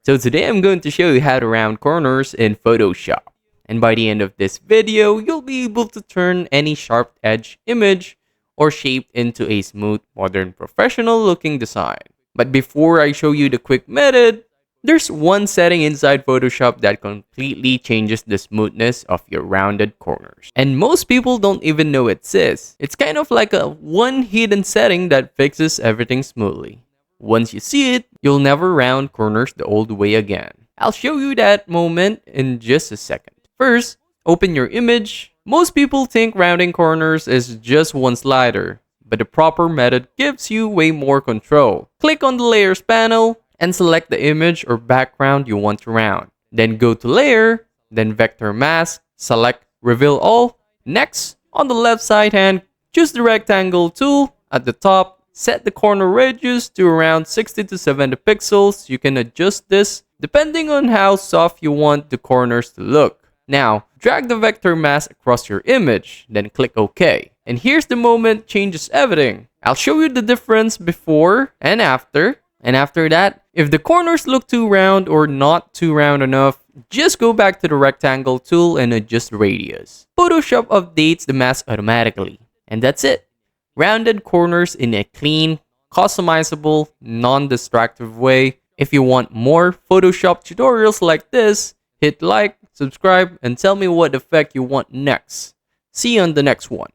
So today I'm going to show you how to round corners in Photoshop. And by the end of this video, you'll be able to turn any sharp edge image or shape into a smooth, modern, professional looking design. But before I show you the quick method, there's one setting inside Photoshop that completely changes the smoothness of your rounded corners. And most people don't even know it exists. It's kind of like a one hidden setting that fixes everything smoothly. Once you see it, you'll never round corners the old way again. I'll show you that moment in just a second. First, open your image. Most people think rounding corners is just one slider, but the proper method gives you way more control. Click on the Layers panel and select the image or background you want to round. Then go to Layer, then Vector Mask, select Reveal All. Next, on the left side hand, choose the rectangle tool at the top. Set the corner radius to around 60 to 70 pixels. You can adjust this depending on how soft you want the corners to look. Now, drag the vector mask across your image, then click OK. And here's the moment changes everything. I'll show you the difference before and after. And after that, if the corners look too round or not too round enough, just go back to the rectangle tool and adjust the radius. Photoshop updates the mask automatically. And that's it. Rounded corners in a clean, customizable, non-distractive way. If you want more Photoshop tutorials like this, hit like, subscribe, and tell me what effect you want next. See you on the next one.